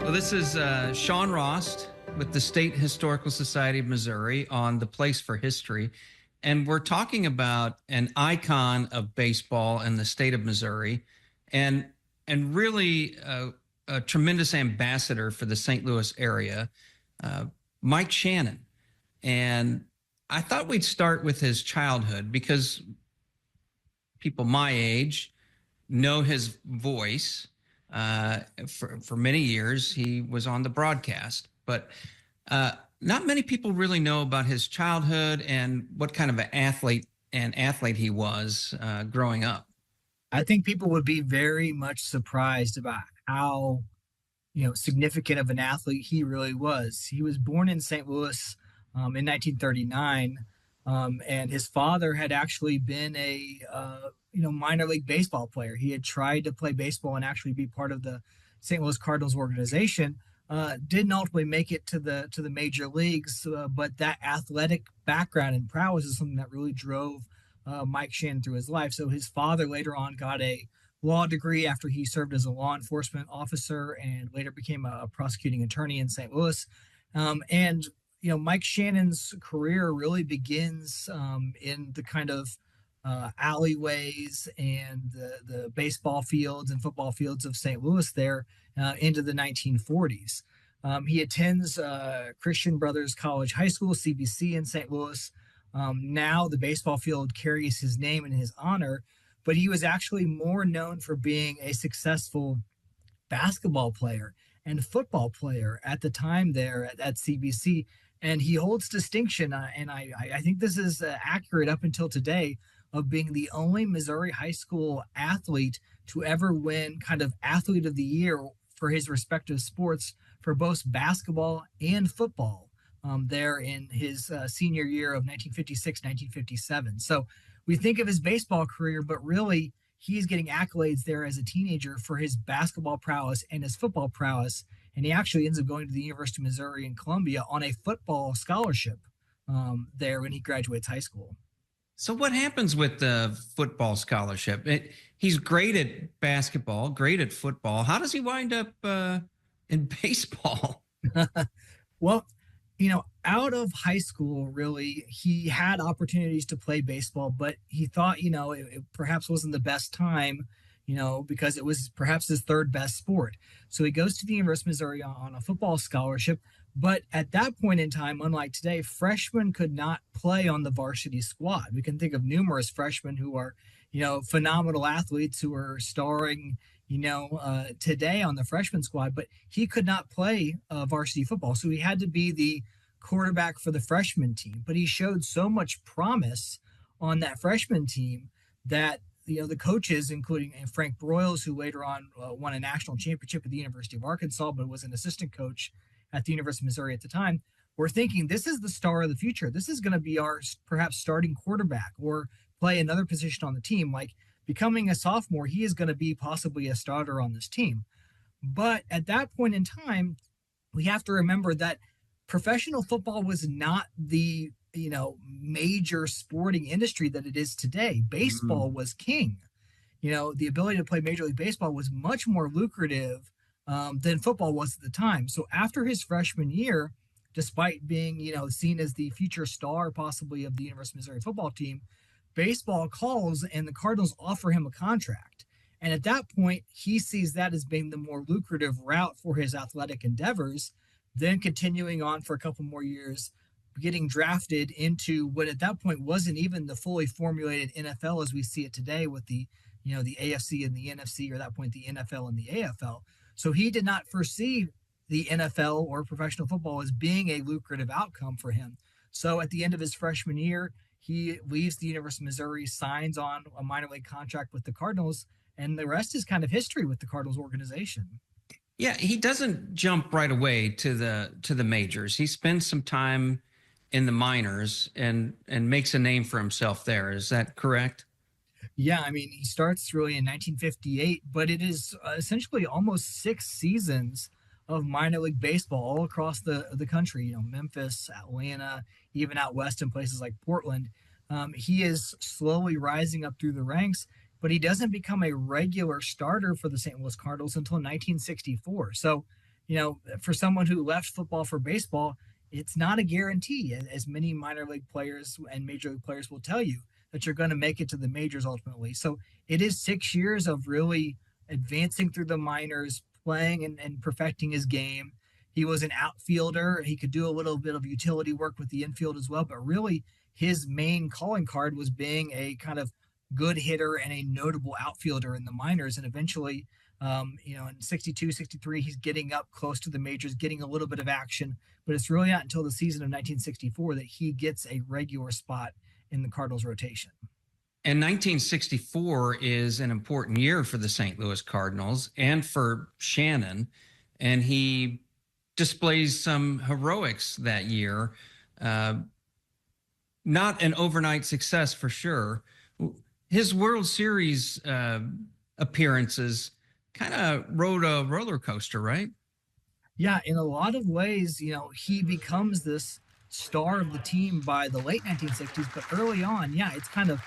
Well, this is Sean Rost with the State Historical Society of Missouri on the Place for History. And we're talking about an icon of baseball in the state of Missouri and, and really a tremendous ambassador for the St. Louis area, uh, Mike Shannon. And I thought we'd start with his childhood because people my age know his voice. For many years, he was on the broadcast, but not many people really know about his childhood and what kind of an athlete he was growing up. I think people would be very much surprised about how, significant of an athlete he really was. He was born in St. Louis in 1939, and his father had actually been a minor league baseball player. He had tried to play baseball and actually be part of the St. Louis Cardinals organization. Didn't ultimately make it to the major leagues, but that athletic background and prowess is something that really drove Mike Shannon through his life. So his father later on got a law degree after he served as a law enforcement officer and later became a prosecuting attorney in St. Louis. And Mike Shannon's career really begins in the kind of alleyways and the baseball fields and football fields of St. Louis there into the 1940s. He attends Christian Brothers College High School, CBC, in St. Louis. Now the baseball field carries his name in his honor, but he was actually more known for being a successful basketball player and football player at the time there at CBC. And he holds distinction, and I think this is accurate up until today, of being the only Missouri high school athlete to ever win kind of athlete of the year for his respective sports for both basketball and football there in his senior year of 1956, 1957. So we think of his baseball career, but really he's getting accolades there as a teenager for his basketball prowess and his football prowess. And he actually ends up going to the University of Missouri in Columbia on a football scholarship there when he graduates high school. So what happens with the football scholarship? He's great at basketball, great at football. How does he wind up in baseball? Well, out of high school, really, he had opportunities to play baseball, but he thought, it perhaps wasn't the best time, because it was perhaps his third best sport. So he goes to the University of Missouri on a football scholarship. But at that point in time, unlike today, freshmen could not play on the varsity squad. We can think of numerous freshmen who are, phenomenal athletes who are starring, today on the freshman squad, but he could not play varsity football. So he had to be the quarterback for the freshman team. But he showed so much promise on that freshman team that, the coaches, including Frank Broyles, who later on won a national championship at the University of Arkansas, but was an assistant coach at the University of Missouri at the time, were thinking this is the star of the future. This is going to be our perhaps starting quarterback or play another position on the team. Like becoming a sophomore, he is going to be possibly a starter on this team. But at that point in time, we have to remember that professional football was not the major sporting industry that it is today. Baseball was king. The ability to play Major League Baseball was much more lucrative than football was at the time. So after his freshman year, despite being, seen as the future star possibly of the University of Missouri football team, baseball calls and the Cardinals offer him a contract. And at that point, he sees that as being the more lucrative route for his athletic endeavors, then continuing on for a couple more years, getting drafted into what at that point wasn't even the fully formulated NFL as we see it today with the AFC and the NFC, or at that point the NFL and the AFL. So he did not foresee the NFL or professional football as being a lucrative outcome for him. So at the end of his freshman year, he leaves the University of Missouri, signs on a minor league contract with the Cardinals, and the rest is kind of history with the Cardinals organization. Yeah, he doesn't jump right away to the majors. He spends some time in the minors and makes a name for himself there. Is that correct? Yeah, I mean, he starts really in 1958, but it is essentially almost 6 seasons of minor league baseball all across the country, Memphis, Atlanta, even out west in places like Portland. He is slowly rising up through the ranks, but he doesn't become a regular starter for the St. Louis Cardinals until 1964. So, for someone who left football for baseball, it's not a guarantee, as many minor league players and major league players will tell you, that you're going to make it to the majors ultimately. So it is 6 years of really advancing through the minors, playing and perfecting his game. He was an outfielder. He could do a little bit of utility work with the infield as well, but really his main calling card was being a kind of good hitter and a notable outfielder in the minors. And eventually, in 62, 63, he's getting up close to the majors, getting a little bit of action. But it's really not until the season of 1964 that he gets a regular spot in the Cardinals rotation. And 1964 is an important year for the St. Louis Cardinals and for Shannon. And he displays some heroics that year. Not an overnight success for sure. His World Series appearances kind of rode a roller coaster, right? Yeah, in a lot of ways, he becomes this star of the team by the late 1960s, but early on, yeah, it's kind of,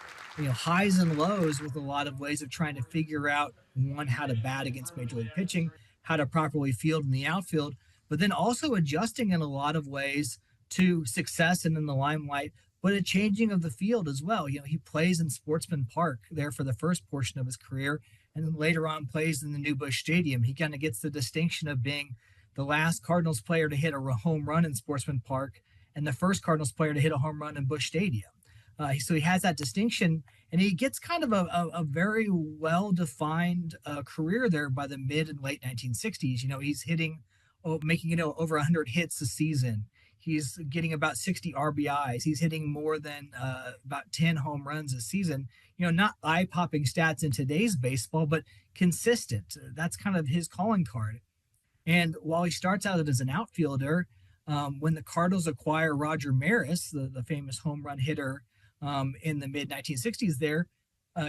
highs and lows with a lot of ways of trying to figure out one, how to bat against major league pitching, how to properly field in the outfield, but then also adjusting in a lot of ways to success and in the limelight, but a changing of the field as well. He plays in Sportsman Park there for the first portion of his career, and then later on plays in the New Busch Stadium. He kind of gets the distinction of being the last Cardinals player to hit a home run in Sportsman Park and the first Cardinals player to hit a home run in Busch Stadium. So he has that distinction, and he gets kind of a very well-defined career there by the mid and late 1960s. He's making over 100 hits a season. He's getting about 60 RBIs. He's hitting more than about 10 home runs a season. Not eye-popping stats in today's baseball, but consistent. That's kind of his calling card. And while he starts out as an outfielder, when the Cardinals acquire Roger Maris, the famous home run hitter in the mid 1960s there,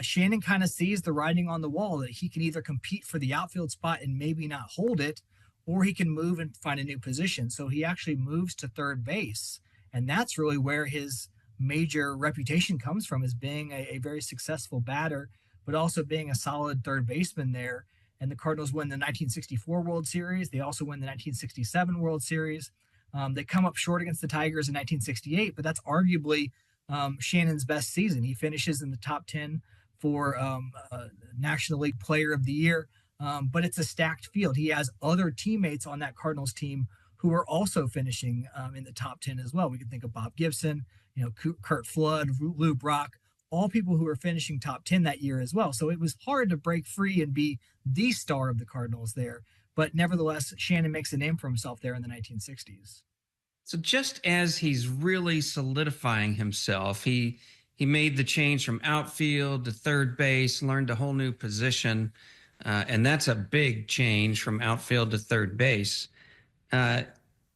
Shannon kind of sees the writing on the wall that he can either compete for the outfield spot and maybe not hold it, or he can move and find a new position. So he actually moves to third base. And that's really where his major reputation comes from, as being a very successful batter, but also being a solid third baseman there. And the Cardinals win the 1964 World Series. They also win the 1967 World Series. They come up short against the Tigers in 1968, but that's arguably Shannon's best season. He finishes in the top 10 for National League Player of the Year, but it's a stacked field. He has other teammates on that Cardinals team who are also finishing in the top 10 as well. We can think of Bob Gibson, Kurt Flood, Lou Brock, all people who were finishing top 10 that year as well. So it was hard to break free and be the star of the Cardinals there. But nevertheless, Shannon makes a name for himself there in the 1960s. So just as he's really solidifying himself, he made the change from outfield to third base, learned a whole new position, and that's a big change from outfield to third base.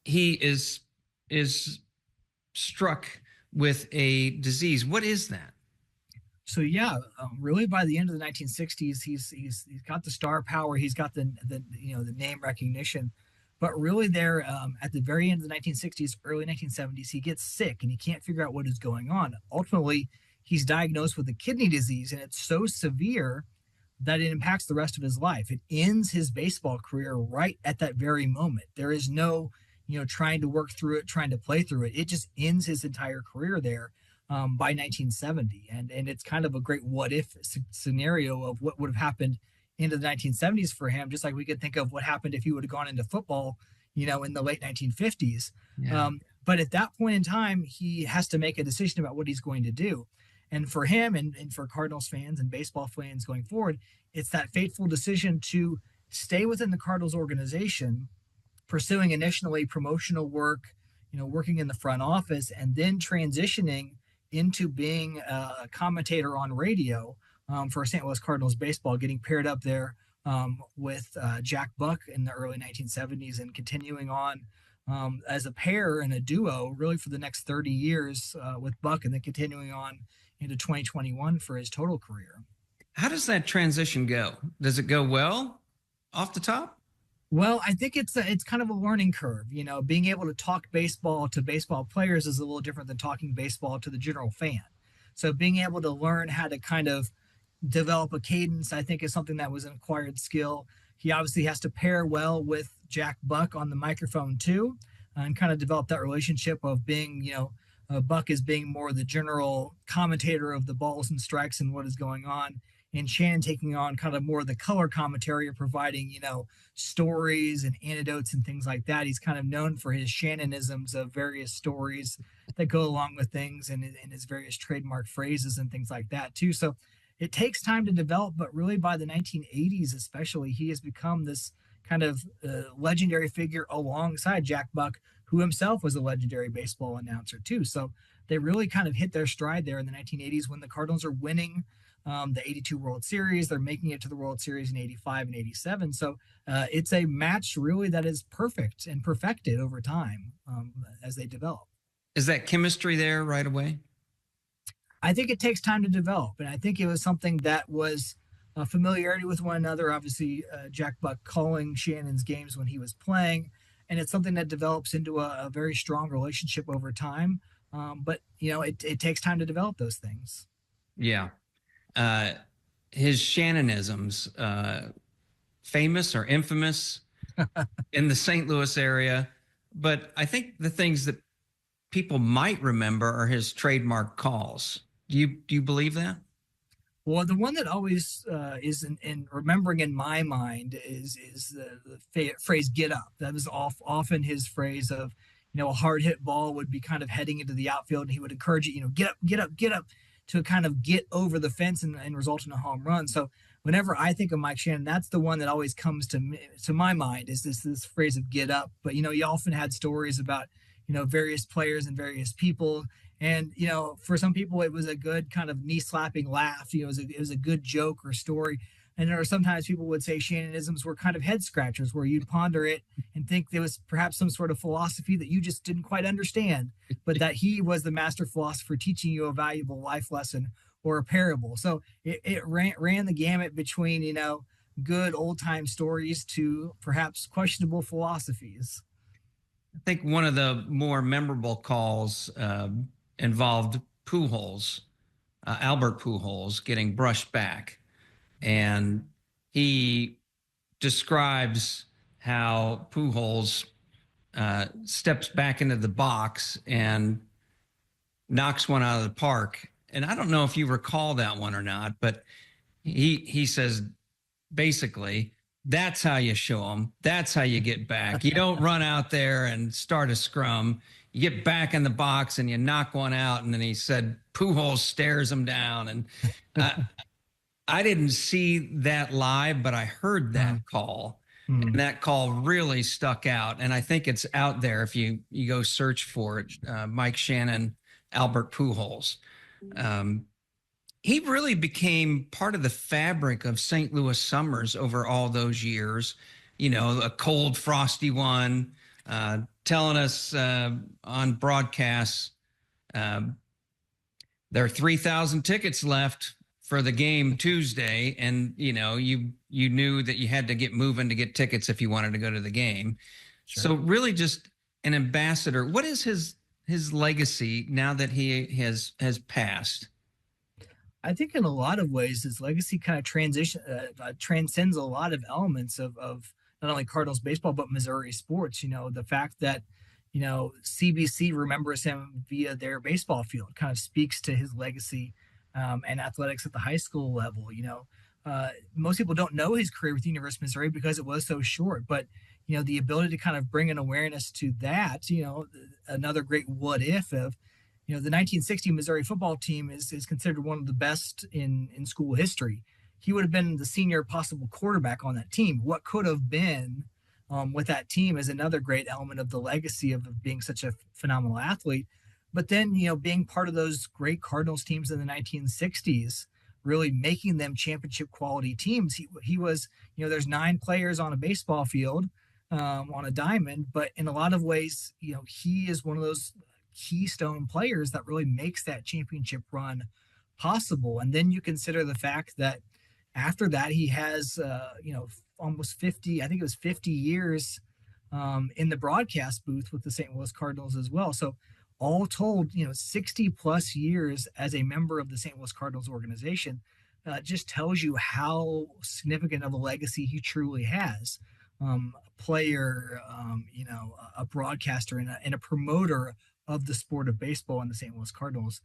He is struck with a disease. What is that? So yeah, really by the end of the 1960s, he's got the star power, he's got the name recognition, but really there at the very end of the 1960s, early 1970s, he gets sick and he can't figure out what is going on. Ultimately, he's diagnosed with a kidney disease, and it's so severe that it impacts the rest of his life. It ends his baseball career right at that very moment. There is no trying to work through it, trying to play through it. It just ends his entire career there. By 1970, and it's kind of a great what if scenario of what would have happened into the 1970s for him, just like we could think of what happened if he would have gone into football in the late 1950s. Yeah. But at that point in time, he has to make a decision about what he's going to do. And for him and for Cardinals fans and baseball fans going forward, it's that fateful decision to stay within the Cardinals organization, pursuing initially promotional work, working in the front office, and then transitioning into being a commentator on radio for St. Louis Cardinals baseball, getting paired up there with Jack Buck in the early 1970s, and continuing on as a pair and a duo really for the next 30 years with Buck, and then continuing on into 2021 for his total career. How does that transition go? Does it go well off the top? Well, I think it's kind of a learning curve. Being able to talk baseball to baseball players is a little different than talking baseball to the general fan. So being able to learn how to kind of develop a cadence, I think, is something that was an acquired skill. he obviously has to pair well with Jack Buck on the microphone too, and kind of develop that relationship of being, Buck is being more the general commentator of the balls and strikes and what is going on, and Shannon taking on kind of more the color commentary or providing, stories and anecdotes and things like that. He's kind of known for his Shannonisms of various stories that go along with things and his various trademark phrases and things like that too. So it takes time to develop, but really by the 1980s, especially, he has become this kind of legendary figure alongside Jack Buck, who himself was a legendary baseball announcer too. So they really kind of hit their stride there in the 1980s when the Cardinals are winning the 82 World Series. They're making it to the World Series in 85 and 87. So it's a match really that is perfect and perfected over time as they develop. Is that chemistry there right away? I think it takes time to develop. And I think it was something that was familiarity with one another. Obviously, Jack Buck calling Shannon's games when he was playing. And it's something that develops into a very strong relationship over time. But, it takes time to develop those things. Yeah. His Shannonisms, famous or infamous in the St. Louis area. But I think the things that people might remember are his trademark calls. Do you believe that? Well, the one that always is in remembering in my mind is the phrase "get up." That was often his phrase of, a hard hit ball would be kind of heading into the outfield, and he would encourage it, get up, get up, get up, to kind of get over the fence and result in a home run. So whenever I think of Mike Shannon, that's the one that always comes to my mind is this phrase of "get up." But he often had stories about various players and various people. And, for some people, it was a good kind of knee slapping laugh. It was a good joke or story. And there are sometimes people would say Shannonisms were kind of head scratchers where you'd ponder it and think there was perhaps some sort of philosophy that you just didn't quite understand, but that he was the master philosopher teaching you a valuable life lesson or a parable. So it ran the gamut between, good old time stories to perhaps questionable philosophies. I think one of the more memorable calls involved Pujols, Albert Pujols, getting brushed back. And he describes how Pujols steps back into the box and knocks one out of the park. And I don't know if you recall that one or not, but he says basically, that's how you show them. That's how you get back. You don't run out there and start a scrum. You get back in the box and you knock one out. And then he said, Pujols stares him down. And I didn't see that live, but I heard that call. And that call really stuck out. And I think it's out there if you go search for it. Mike Shannon, Albert Pujols. He really became part of the fabric of St. Louis summers over all those years. A cold, frosty one, telling us on broadcasts there are 3,000 tickets left for the game Tuesday, and you knew that you had to get moving to get tickets if you wanted to go to the game. Sure. So really, just an ambassador. What is his legacy now that he has passed? I think in a lot of ways, his legacy kind of transcends a lot of elements of not only Cardinals baseball, but Missouri sports. The fact that, CBC remembers him via their baseball field kind of speaks to his legacy and athletics at the high school level. Most people don't know his career with University of Missouri because it was so short, but, the ability to kind of bring an awareness to that, another great what if of, the 1960 Missouri football team is considered one of the best in school history. He would have been the senior possible quarterback on that team. What could have been with that team is another great element of the legacy of being such a phenomenal athlete. But then, being part of those great Cardinals teams in the 1960s, really making them championship quality teams. He was, there's 9 players on a baseball field on a diamond, but in a lot of ways, he is one of those keystone players that really makes that championship run possible. And then you consider the fact that after that, he has, almost 50, I think it was 50 years in the broadcast booth with the St. Louis Cardinals as well. So all told, 60 plus years as a member of the St. Louis Cardinals organization. just tells you how significant of a legacy he truly has. A player, a broadcaster, and a promoter of the sport of baseball in the St. Louis Cardinals,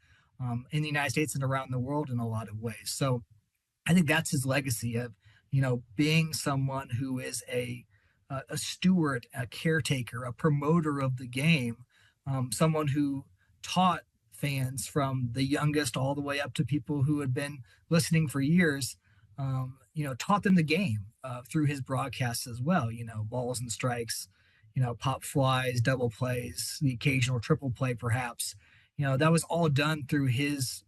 in the United States and around the world in a lot of ways. So I think that's his legacy of, being someone who is a steward, a caretaker, a promoter of the game, someone who taught fans from the youngest all the way up to people who had been listening for years, taught them the game through his broadcasts as well, balls and strikes, pop flies, double plays, the occasional triple play, perhaps. That was all done through his,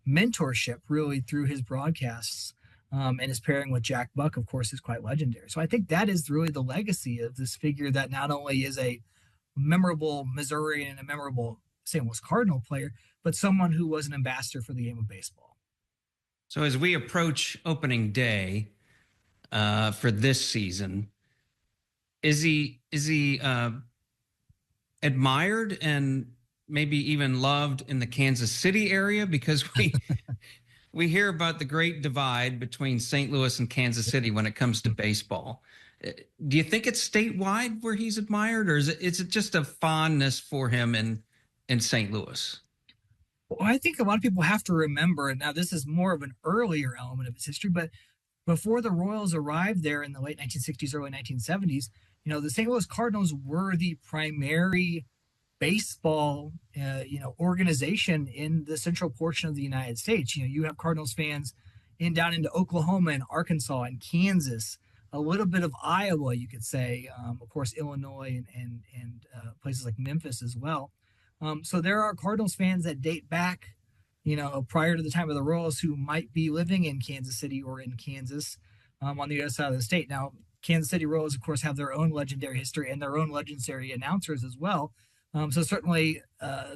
mentorship, really through his broadcasts. And his pairing with Jack Buck, of course, is quite legendary. So I think that is really the legacy of this figure that not only is a memorable Missourian and a memorable St. Louis Cardinal player, but someone who was an ambassador for the game of baseball. So as we approach opening day for this season, is he admired and maybe even loved in the Kansas City area? Because we hear about the great divide between St. Louis and Kansas City when it comes to baseball. Do you think it's statewide where he's admired, or is it just a fondness for him in St. Louis? Well, I think a lot of people have to remember, and now this is more of an earlier element of its history, but before the Royals arrived there in the late 1960s, early 1970s, the St. Louis Cardinals were the primary baseball, organization in the central portion of the United States. You have Cardinals fans down into Oklahoma and Arkansas and Kansas, a little bit of Iowa, you could say, of course, Illinois and places like Memphis as well. So there are Cardinals fans that date back, prior to the time of the Royals, who might be living in Kansas City or in Kansas, on the other side of the state. Now, Kansas City Royals, of course, have their own legendary history and their own legendary announcers as well. So certainly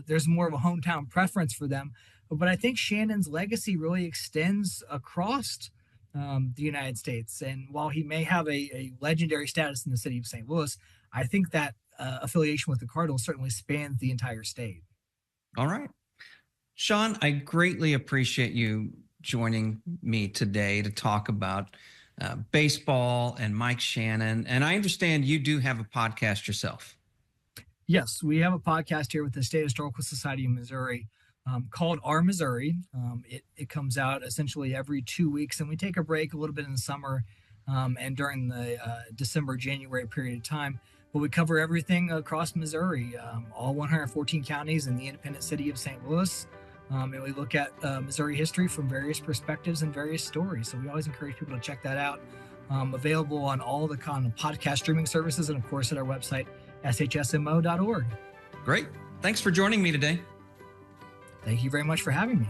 there's more of a hometown preference for them. But I think Shannon's legacy really extends across the United States. And while he may have a legendary status in the city of St. Louis, I think that affiliation with the Cardinals certainly spans the entire state. All right. Sean, I greatly appreciate you joining me today to talk about baseball and Mike Shannon. And I understand you do have a podcast yourself. Yes, we have a podcast here with the State Historical Society of Missouri called Our Missouri. It comes out essentially every 2 weeks, and we take a break a little bit in the summer and during the December, January period of time. But we cover everything across Missouri, all 114 counties in the independent city of St. Louis. And we look at Missouri history from various perspectives and various stories. So we always encourage people to check that out. Available on all the kind of podcast streaming services and, of course, at our website, shsmo.org. Great. Thanks for joining me today. Thank you very much for having me.